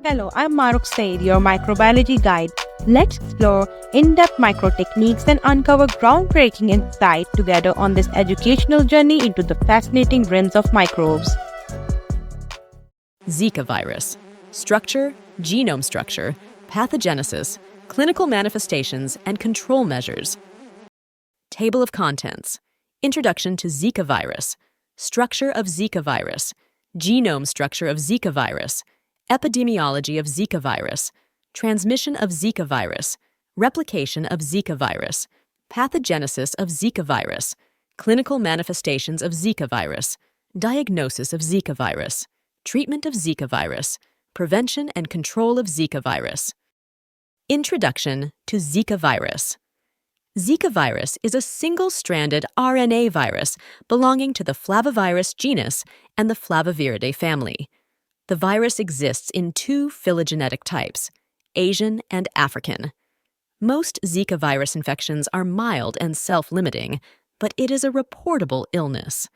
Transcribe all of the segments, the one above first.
Hello, I'm Maruk Said, your microbiology guide. Let's explore in-depth micro techniques and uncover groundbreaking insight together on this educational journey into the fascinating realms of microbes. Zika virus. Structure, genome structure, pathogenesis, clinical manifestations, and control measures. Table of contents. Introduction to Zika virus. Structure of Zika virus. Genome structure of Zika virus. Epidemiology of Zika virus. Transmission of Zika virus. Replication of Zika virus. Pathogenesis of Zika virus. Clinical manifestations of Zika virus. Diagnosis of Zika virus. Treatment of Zika virus. Prevention and control of Zika virus. Introduction to Zika virus. Zika virus is a single-stranded RNA virus belonging to the Flavivirus genus and the Flaviviridae family. The virus exists in two phylogenetic types, Asian and African. Most Zika virus infections are mild and self-limiting, but it is a reportable illness.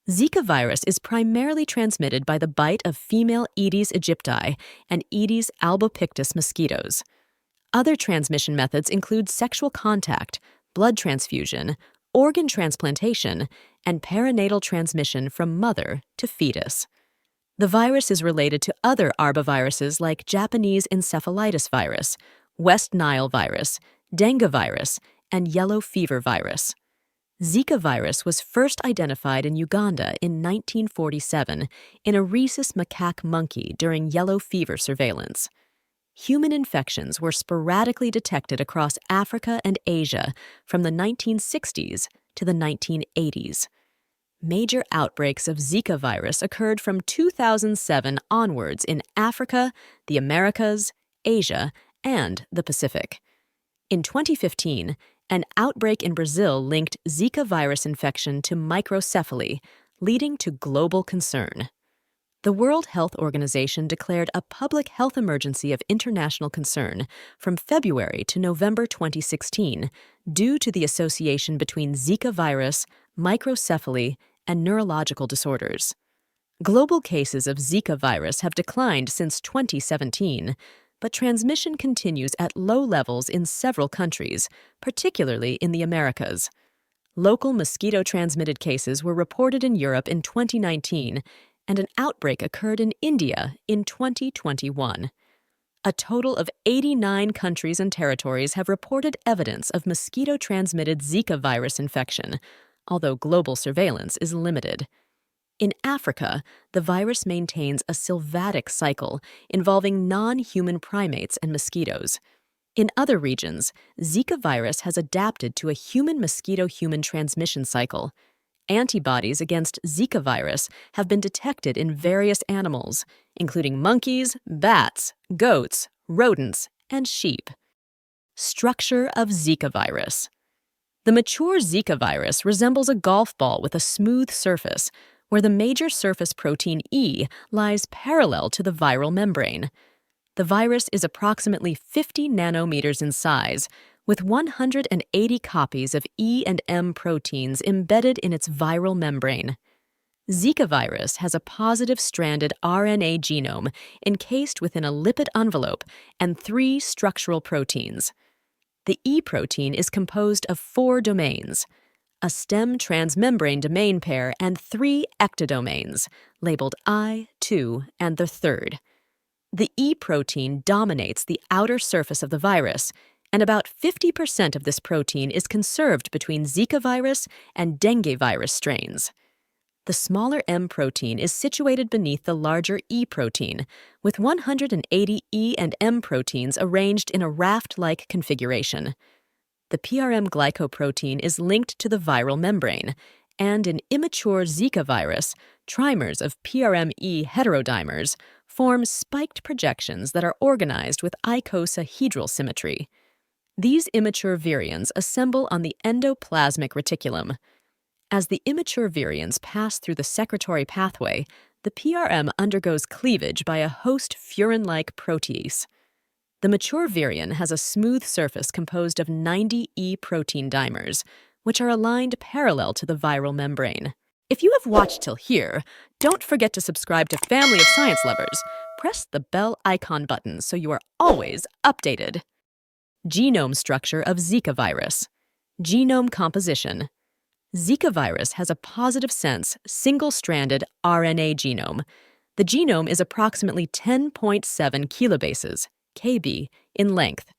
Zika virus is primarily transmitted by the bite of female Aedes aegypti and Aedes albopictus mosquitoes. Other transmission methods include sexual contact, blood transfusion, organ transplantation, and perinatal transmission from mother to fetus. The virus is related to other arboviruses like Japanese encephalitis virus, West Nile virus, dengue virus, and yellow fever virus. Zika virus was first identified in Uganda in 1947 in a rhesus macaque monkey during yellow fever surveillance. Human infections were sporadically detected across Africa and Asia from the 1960s to the 1980s. Major outbreaks of Zika virus occurred from 2007 onwards in Africa, the Americas, Asia, and the Pacific. In 2015, an outbreak in Brazil linked Zika virus infection to microcephaly, leading to global concern. The World Health Organization declared a public health emergency of international concern from February to November 2016 due to the association between Zika virus, microcephaly, and neurological disorders. Global cases of Zika virus have declined since 2017, but transmission continues at low levels in several countries, particularly in the Americas. Local mosquito-transmitted cases were reported in Europe in 2019, and an outbreak occurred in India in 2021. A total of 89 countries and territories have reported evidence of mosquito-transmitted Zika virus infection, although global surveillance is limited. In Africa, the virus maintains a sylvatic cycle involving non-human primates and mosquitoes. In other regions, Zika virus has adapted to a human-mosquito-human transmission cycle. Antibodies against Zika virus have been detected in various animals, including monkeys, bats, goats, rodents, and sheep. Structure of Zika virus. The mature Zika virus resembles a golf ball with a smooth surface, where the major surface protein E lies parallel to the viral membrane. The virus is approximately 50 nanometers in size, with 180 copies of E and M proteins embedded in its viral membrane. Zika virus has a positive stranded RNA genome encased within a lipid envelope and 3 structural proteins. The E protein is composed of 4 domains, a stem transmembrane domain pair and 3 ectodomains, labeled I, II, and the third. The E protein dominates the outer surface of the virus, and about 50% of this protein is conserved between Zika virus and dengue virus strains. The smaller M protein is situated beneath the larger E protein, with 180 E and M proteins arranged in a raft-like configuration. The PRM glycoprotein is linked to the viral membrane, and in immature Zika virus, trimers of PRM-E heterodimers form spiked projections that are organized with icosahedral symmetry. These immature virions assemble on the endoplasmic reticulum. As the immature virions pass through the secretory pathway, the PRM undergoes cleavage by a host furin-like protease. The mature virion has a smooth surface composed of 90 E protein dimers, which are aligned parallel to the viral membrane. If you have watched till here, don't forget to subscribe to Family of Science Lovers. press the bell icon button so you are always updated. Genome structure of Zika virus. Genome composition. Zika virus has a positive sense, single-stranded RNA genome. The genome is approximately 10.7 kilobases, kb, in length.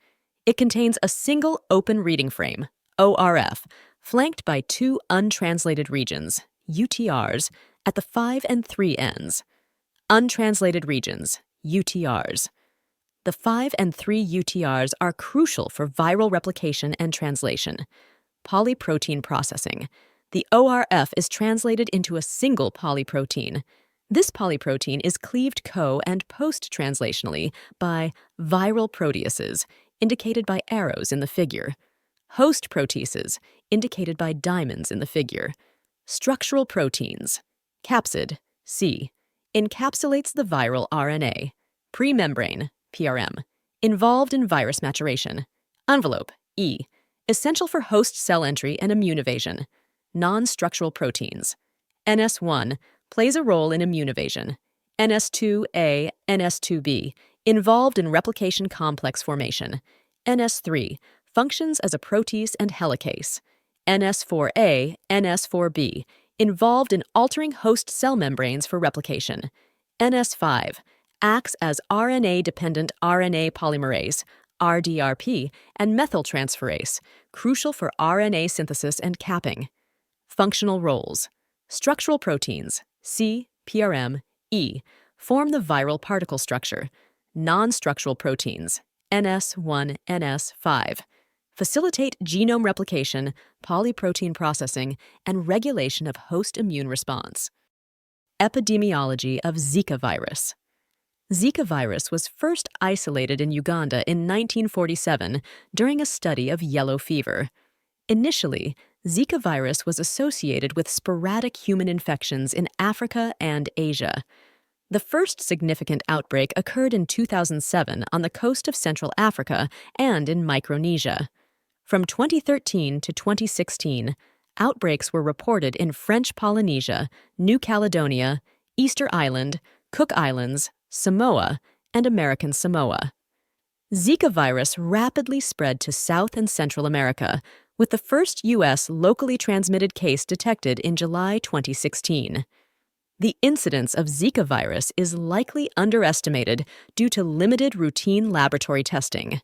It contains a single open reading frame, ORF, flanked by two untranslated regions, UTRs, at the 5 and 3 ends. Untranslated regions, UTRs. The 5 and 3 UTRs are crucial for viral replication and translation. Polyprotein processing. The ORF is translated into a single polyprotein. This polyprotein is cleaved co- and post-translationally by viral proteases, indicated by arrows in the figure. Host proteases, indicated by diamonds in the figure. Structural proteins. Capsid, C, encapsulates the viral RNA. Premembrane, PRM, involved in virus maturation. Envelope, E, essential for host cell entry and immune evasion. Non-structural proteins. NS1 plays a role in immune evasion. NS2A, NS2B, involved in replication complex formation. NS3 functions as a protease and helicase. NS4A, NS4B, involved in altering host cell membranes for replication. NS5 acts as RNA-dependent RNA polymerase, RDRP, and methyltransferase, crucial for RNA synthesis and capping. Functional roles. Structural proteins, C, PRM, E, form the viral particle structure. Non-structural proteins, NS1, NS5, facilitate genome replication, polyprotein processing, and regulation of host immune response. Epidemiology of Zika virus. Zika virus was first isolated in Uganda in 1947 during a study of yellow fever. Initially, Zika virus was associated with sporadic human infections in Africa and Asia. The first significant outbreak occurred in 2007 on the coast of Central Africa and in Micronesia. From 2013 to 2016, outbreaks were reported in French Polynesia, New Caledonia, Easter Island, Cook Islands, Samoa, and American Samoa. Zika virus rapidly spread to South and Central America, with the first U.S. locally transmitted case detected in July 2016. The incidence of Zika virus is likely underestimated due to limited routine laboratory testing.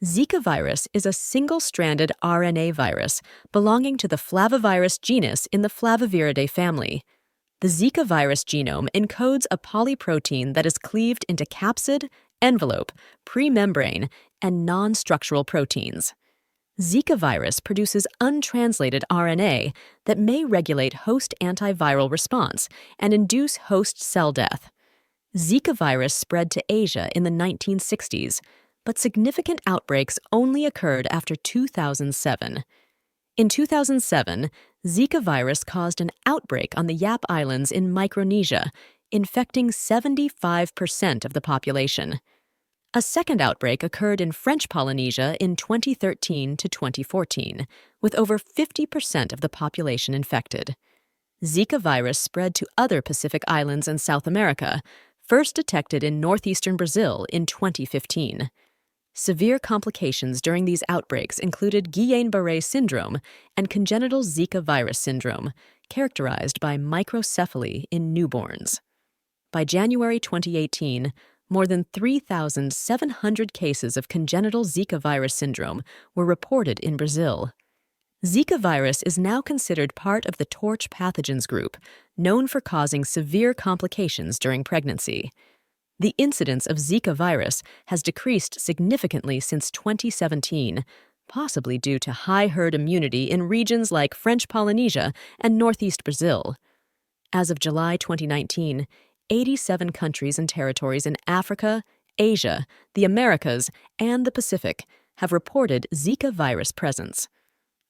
Zika virus is a single-stranded RNA virus belonging to the flavivirus genus in the Flaviviridae family. The Zika virus genome encodes a polyprotein that is cleaved into capsid, envelope, premembrane, and non-structural proteins. Zika virus produces untranslated RNA that may regulate host antiviral response and induce host cell death. Zika virus spread to Asia in the 1960s, but significant outbreaks only occurred after 2007. In 2007, Zika virus caused an outbreak on the Yap Islands in Micronesia, infecting 75% of the population. A second outbreak occurred in French Polynesia in 2013 to 2014, with over 50% of the population infected. Zika virus spread to other Pacific islands and South America, first detected in northeastern Brazil in 2015. Severe complications during these outbreaks included Guillain-Barré syndrome and congenital Zika virus syndrome, characterized by microcephaly in newborns. By January 2018, more than 3,700 cases of congenital Zika virus syndrome were reported in Brazil. Zika virus is now considered part of the torch pathogens group, known for causing severe complications during pregnancy. The incidence of Zika virus has decreased significantly since 2017, possibly due to high herd immunity in regions like French Polynesia and northeast Brazil. As of July 2019, 87 countries and territories in Africa, Asia, the Americas, and the Pacific have reported Zika virus presence.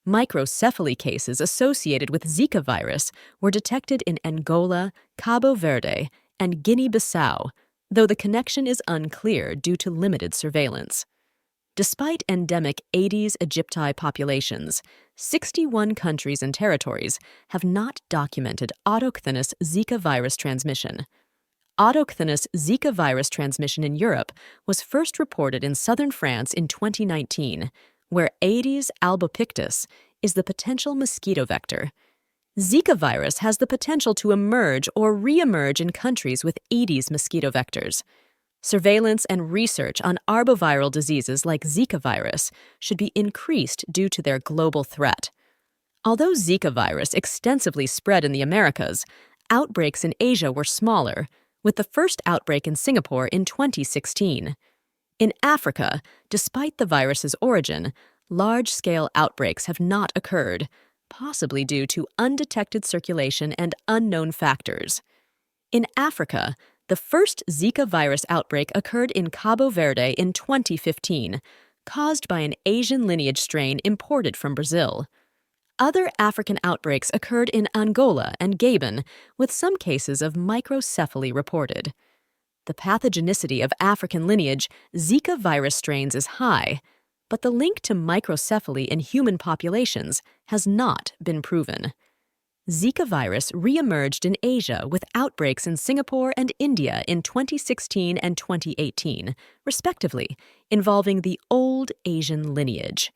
Microcephaly cases associated with Zika virus were detected in Angola, Cabo Verde, and Guinea-Bissau, though the connection is unclear due to limited surveillance. Despite endemic Aedes aegypti populations, 61 countries and territories have not documented autochthonous Zika virus transmission. autochthonous Zika virus transmission in Europe was first reported in southern France in 2019, where Aedes albopictus is the potential mosquito vector. Zika virus has the potential to emerge or re-emerge in countries with Aedes mosquito vectors. Surveillance and research on arboviral diseases like Zika virus should be increased due to their global threat. Although Zika virus extensively spread in the Americas, outbreaks in Asia were smaller, with the first outbreak in Singapore in 2016. In Africa, despite the virus's origin, large-scale outbreaks have not occurred, possibly due to undetected circulation and unknown factors. In Africa, the first Zika virus outbreak occurred in Cabo Verde in 2015, caused by an Asian lineage strain imported from Brazil. Other African outbreaks occurred in Angola and Gabon, with some cases of microcephaly reported. The pathogenicity of African lineage Zika virus strains is high, but the link to microcephaly in human populations has not been proven. Zika virus re-emerged in Asia with outbreaks in Singapore and India in 2016 and 2018, respectively, involving the old Asian lineage.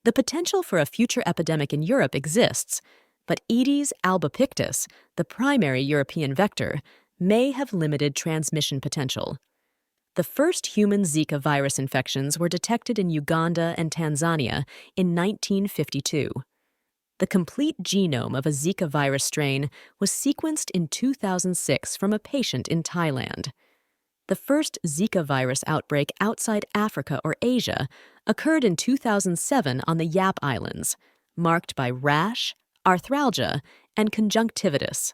The potential for a future epidemic in Europe exists, but Aedes albopictus, the primary European vector, may have limited transmission potential. The first human Zika virus infections were detected in Uganda and Tanzania in 1952. The complete genome of a Zika virus strain was sequenced in 2006 from a patient in Thailand. The first Zika virus outbreak outside Africa or Asia occurred in 2007 on the Yap Islands, marked by rash, arthralgia, and conjunctivitis.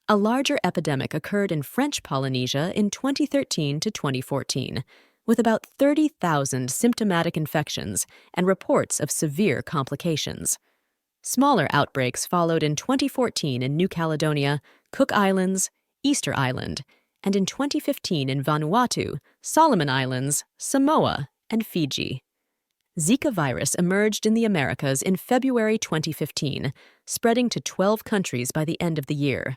A larger epidemic occurred in French Polynesia in 2013 to 2014, with about 30,000 symptomatic infections and reports of severe complications. Smaller outbreaks followed in 2014 in New Caledonia, Cook Islands, Easter Island, and in 2015 in Vanuatu, Solomon Islands, Samoa, and Fiji. Zika virus emerged in the Americas in February 2015, spreading to 12 countries by the end of the year.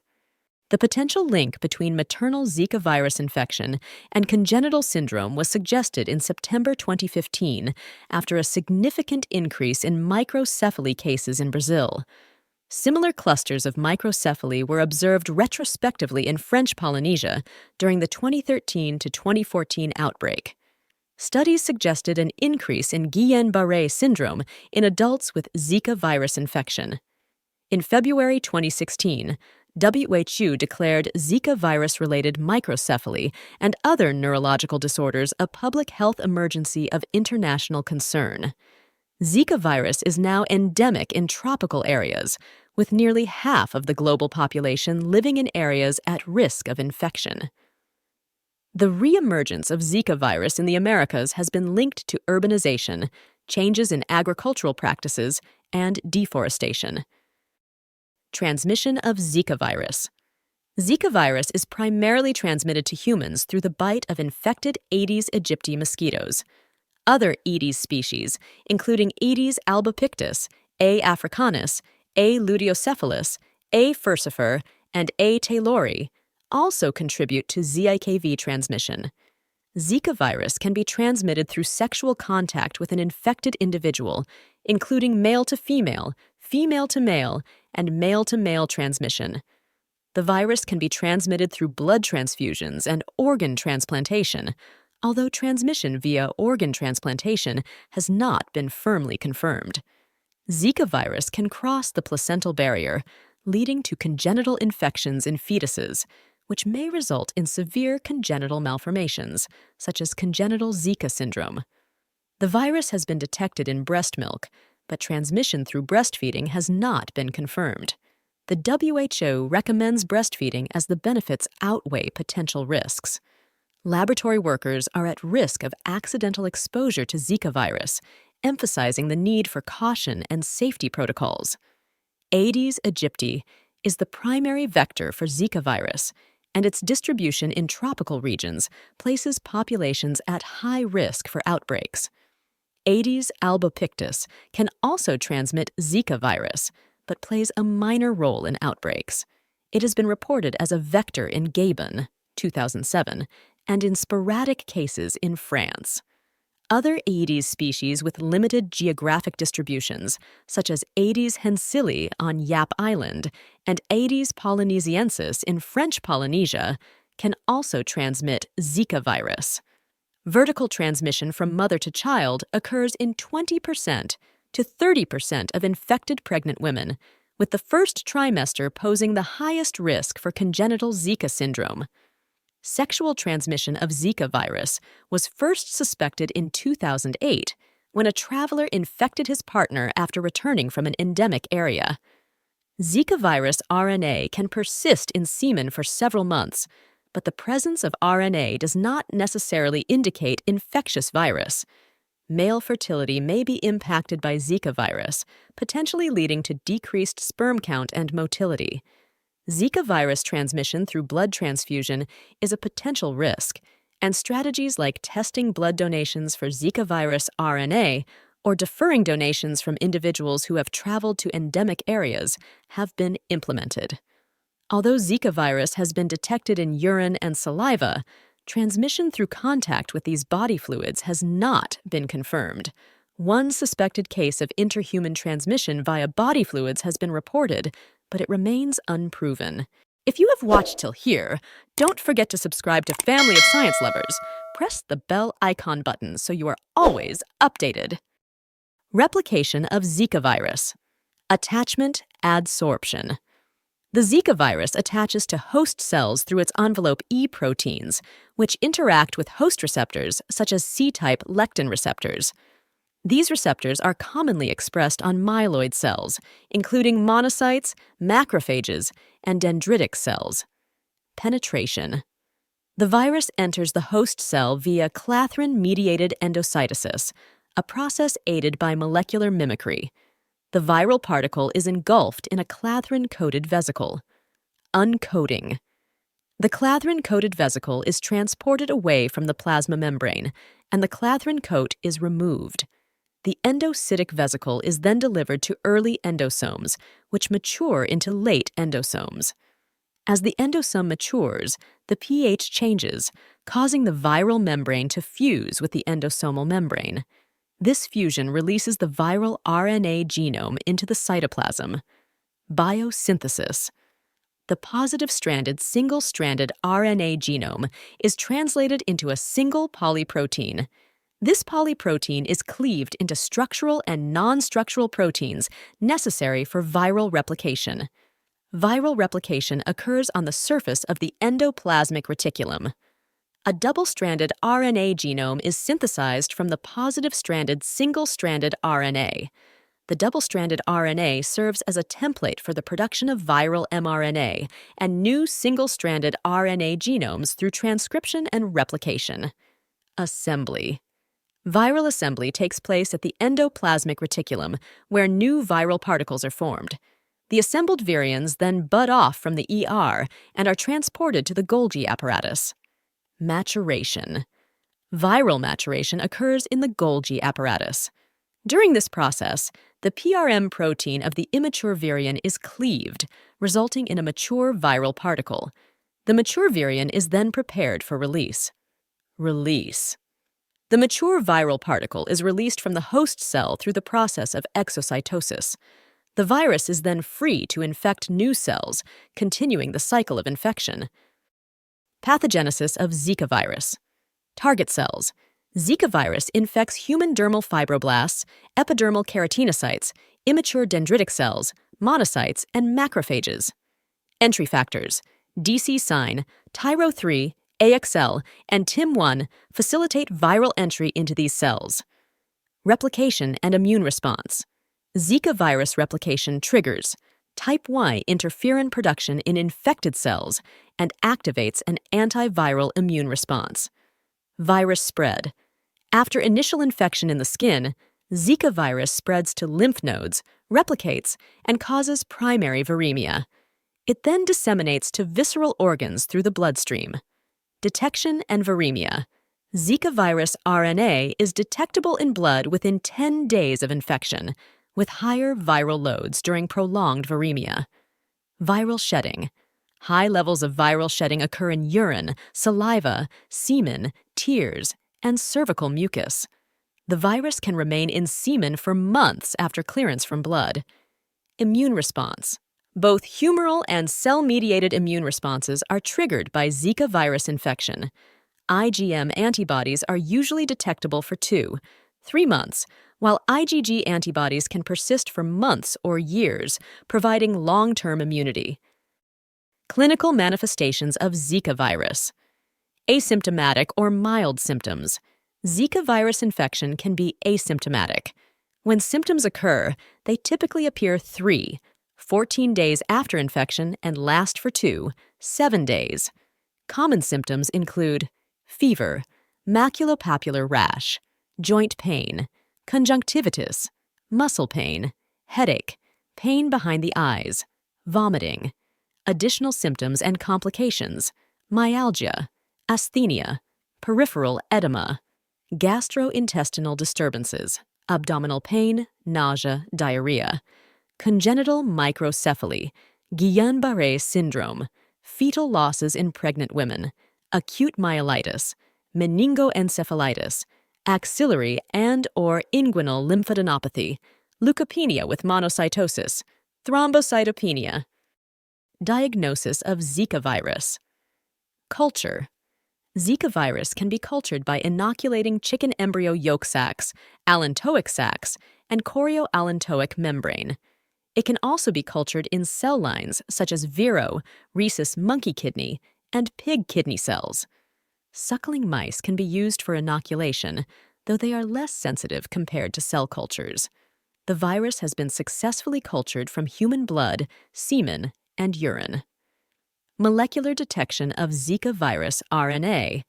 The potential link between maternal Zika virus infection and congenital syndrome was suggested in September 2015 after a significant increase in microcephaly cases in Brazil. Similar clusters of microcephaly were observed retrospectively in French Polynesia during the 2013 to 2014 outbreak. Studies suggested an increase in Guillain-Barré syndrome in adults with Zika virus infection. In February 2016, WHO declared Zika virus-related microcephaly and other neurological disorders a public health emergency of international concern. Zika virus is now endemic in tropical areas, with nearly half of the global population living in areas at risk of infection. The reemergence of Zika virus in the Americas has been linked to urbanization, changes in agricultural practices, and deforestation. Transmission of Zika virus. Zika virus is primarily transmitted to humans through the bite of infected Aedes aegypti mosquitoes. Other Aedes species, including Aedes albopictus, A. africanus, A. luteocephalus, A. furcifer, and A. taylori, also contribute to ZIKV transmission. Zika virus can be transmitted through sexual contact with an infected individual, including male to female, female to male, and male-to-male transmission. The virus can be transmitted through blood transfusions and organ transplantation, although transmission via organ transplantation has not been firmly confirmed. Zika virus can cross the placental barrier, leading to congenital infections in fetuses, which may result in severe congenital malformations, such as congenital Zika syndrome. The virus has been detected in breast milk, but transmission through breastfeeding has not been confirmed. The WHO recommends breastfeeding as the benefits outweigh potential risks. Laboratory workers are at risk of accidental exposure to Zika virus, emphasizing the need for caution and safety protocols. Aedes aegypti is the primary vector for Zika virus, and its distribution in tropical regions places populations at high risk for outbreaks. Aedes albopictus can also transmit Zika virus, but plays a minor role in outbreaks. It has been reported as a vector in Gabon, 2007, and in sporadic cases in France. Other Aedes species with limited geographic distributions, such as Aedes hensili on Yap Island and Aedes polynesiensis in French Polynesia, can also transmit Zika virus. Vertical transmission from mother to child occurs in 20% to 30% of infected pregnant women, with the first trimester posing the highest risk for congenital Zika syndrome. Sexual transmission of Zika virus was first suspected in 2008 when a traveler infected his partner after returning from an endemic area. Zika virus RNA can persist in semen for several months, but the presence of RNA does not necessarily indicate infectious virus. Male fertility may be impacted by Zika virus, potentially leading to decreased sperm count and motility. Zika virus transmission through blood transfusion is a potential risk, and strategies like testing blood donations for Zika virus RNA or deferring donations from individuals who have traveled to endemic areas have been implemented. Although Zika virus has been detected in urine and saliva, transmission through contact with these body fluids has not been confirmed. One suspected case of interhuman transmission via body fluids has been reported, but it remains unproven. If you have watched till here, don't forget to subscribe to Family of Science Lovers. Press the bell icon button so you are always updated. Replication of Zika virus. Attachment adsorption. The Zika virus attaches to host cells through its envelope E proteins, which interact with host receptors such as C-type lectin receptors. These receptors are commonly expressed on myeloid cells, including monocytes, macrophages, and dendritic cells. Penetration. The virus enters the host cell via clathrin-mediated endocytosis, a process aided by molecular mimicry. The viral particle is engulfed in a clathrin-coated vesicle. Uncoating. The clathrin-coated vesicle is transported away from the plasma membrane, and the clathrin coat is removed. The endocytic vesicle is then delivered to early endosomes, which mature into late endosomes. As the endosome matures, the pH changes, causing the viral membrane to fuse with the endosomal membrane. This fusion releases the viral RNA genome into the cytoplasm. Biosynthesis. The positive-stranded single-stranded RNA genome is translated into a single polyprotein. This polyprotein is cleaved into structural and non-structural proteins necessary for viral replication. Viral replication occurs on the surface of the endoplasmic reticulum. A double-stranded RNA genome is synthesized from the positive-stranded single-stranded RNA. The double-stranded RNA serves as a template for the production of viral mRNA and new single-stranded RNA genomes through transcription and replication. Assembly. Viral assembly takes place at the endoplasmic reticulum, where new viral particles are formed. The assembled virions then bud off from the ER and are transported to the Golgi apparatus. Maturation. Viral maturation occurs in the Golgi apparatus. During this process, the PRM protein of the immature virion is cleaved, resulting in a mature viral particle. The mature virion is then prepared for release. Release. The mature viral particle is released from the host cell through the process of exocytosis. The virus is then free to infect new cells, continuing the cycle of infection. Pathogenesis of Zika virus. Target cells. Zika virus infects human dermal fibroblasts, epidermal keratinocytes, immature dendritic cells, monocytes, and macrophages. Entry factors: DC sign, Tyro3, AXL, and TIM1 facilitate viral entry into these cells. Replication and immune response. Zika virus replication triggers type Y interferon production in infected cells and activates an antiviral immune response. Virus spread. After initial infection in the skin, Zika virus spreads to lymph nodes, replicates, and causes primary viremia. It then disseminates to visceral organs through the bloodstream. Detection and viremia. Zika virus RNA is detectable in blood within 10 days of infection, with higher viral loads during prolonged viremia. Viral shedding. High levels of viral shedding occur in urine, saliva, semen, tears, and cervical mucus. The virus can remain in semen for months after clearance from blood. Immune response. Both humoral and cell-mediated immune responses are triggered by Zika virus infection. IgM antibodies are usually detectable for 2-3 months, while IgG antibodies can persist for months or years, providing long-term immunity. Clinical manifestations of Zika virus. Asymptomatic or mild symptoms. Zika virus infection can be asymptomatic. When symptoms occur, they typically appear 3-14 days after infection and last for 2-7 days. Common symptoms include fever, maculopapular rash, joint pain, conjunctivitis, muscle pain, headache, pain behind the eyes, vomiting. Additional symptoms and complications: myalgia, asthenia, peripheral edema, gastrointestinal disturbances, abdominal pain, nausea, diarrhea, congenital microcephaly, Guillain-Barré syndrome, fetal losses in pregnant women, acute myelitis, meningoencephalitis, axillary and/or inguinal lymphadenopathy, leukopenia with monocytosis, thrombocytopenia. Diagnosis of Zika virus. Culture. Zika virus can be cultured by inoculating chicken embryo yolk sacs, allantoic sacs, and chorioallantoic membrane. It can also be cultured in cell lines such as vero, rhesus monkey kidney, and pig kidney cells. Suckling mice can be used for inoculation, though they are less sensitive compared to cell cultures. The virus has been successfully cultured from human blood, semen, and urine. Molecular detection of Zika virus RNA.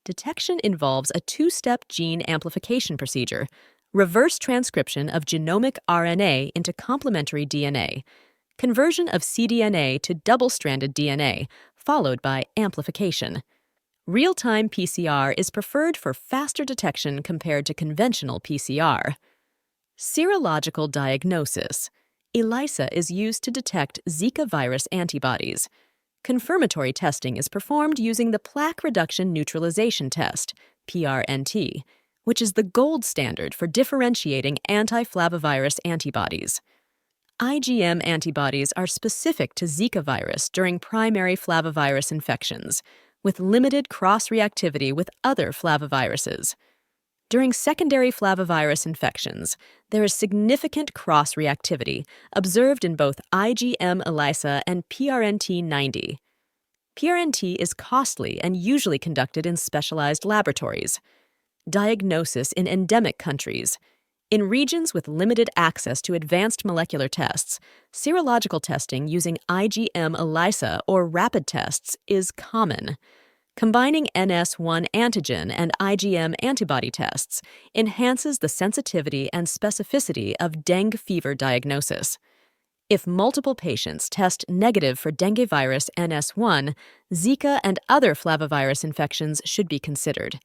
Detection involves a two-step gene amplification procedure, reverse transcription of genomic RNA into complementary DNA, conversion of cDNA to double-stranded DNA, followed by amplification. Real-time PCR is preferred for faster detection compared to conventional PCR. Serological diagnosis. ELISA is used to detect Zika virus antibodies. Confirmatory testing is performed using the plaque reduction neutralization test, PRNT, which is the gold standard for differentiating anti-flavivirus antibodies. IgM antibodies are specific to Zika virus during primary flavivirus infections, with limited cross-reactivity with other flaviviruses. During secondary flavivirus infections, there is significant cross-reactivity observed in both IgM ELISA and PRNT90. PRNT is costly and usually conducted in specialized laboratories. Diagnosis in endemic countries. In regions with limited access to advanced molecular tests, serological testing using IgM ELISA or rapid tests is common. Combining NS1 antigen and IgM antibody tests enhances the sensitivity and specificity of dengue fever diagnosis. If multiple patients test negative for dengue virus NS1, Zika and other flavivirus infections should be considered.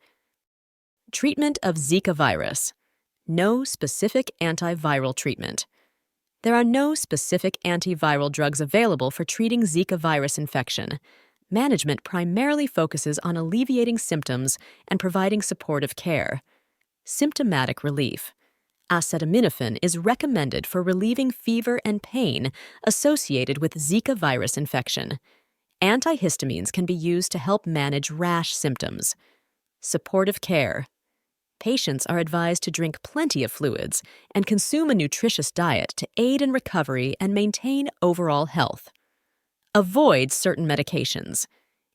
Treatment of Zika virus. No specific antiviral treatment. There are no specific antiviral drugs available for treating Zika virus infection. Management primarily focuses on alleviating symptoms and providing supportive care. Symptomatic relief. Acetaminophen is recommended for relieving fever and pain associated with Zika virus infection. Antihistamines can be used to help manage rash symptoms. Supportive care. Patients are advised to drink plenty of fluids and consume a nutritious diet to aid in recovery and maintain overall health. Avoid certain medications.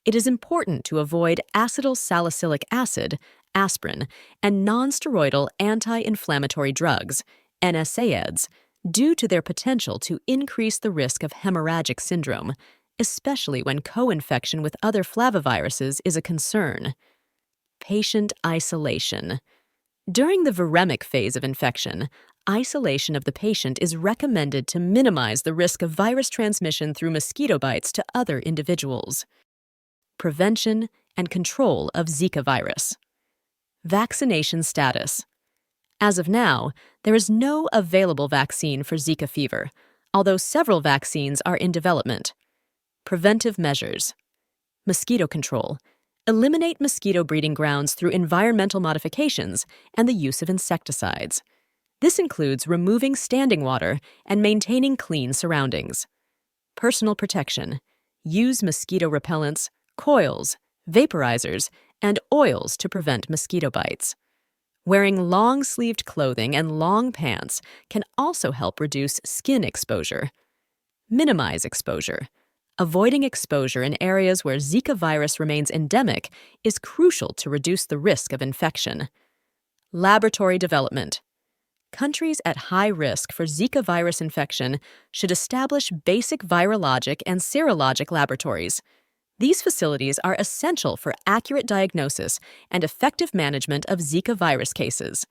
It is important to avoid acetylsalicylic acid, aspirin, and nonsteroidal anti-inflammatory drugs, NSAIDs, due to their potential to increase the risk of hemorrhagic syndrome, especially when co-infection with other flaviviruses is a concern. Patient isolation. During the viremic phase of infection, isolation of the patient is recommended to minimize the risk of virus transmission through mosquito bites to other individuals. Prevention and control of Zika virus. Vaccination status. As of now, there is no available vaccine for Zika fever, although several vaccines are in development. Preventive measures. Mosquito control. Eliminate mosquito breeding grounds through environmental modifications and the use of insecticides. This includes removing standing water and maintaining clean surroundings. Personal protection. Use mosquito repellents, coils, vaporizers, and oils to prevent mosquito bites. Wearing long-sleeved clothing and long pants can also help reduce skin exposure. Minimize exposure. Avoiding exposure in areas where Zika virus remains endemic is crucial to reduce the risk of infection. Laboratory development. Countries at high risk for Zika virus infection should establish basic virologic and serologic laboratories. These facilities are essential for accurate diagnosis and effective management of Zika virus cases.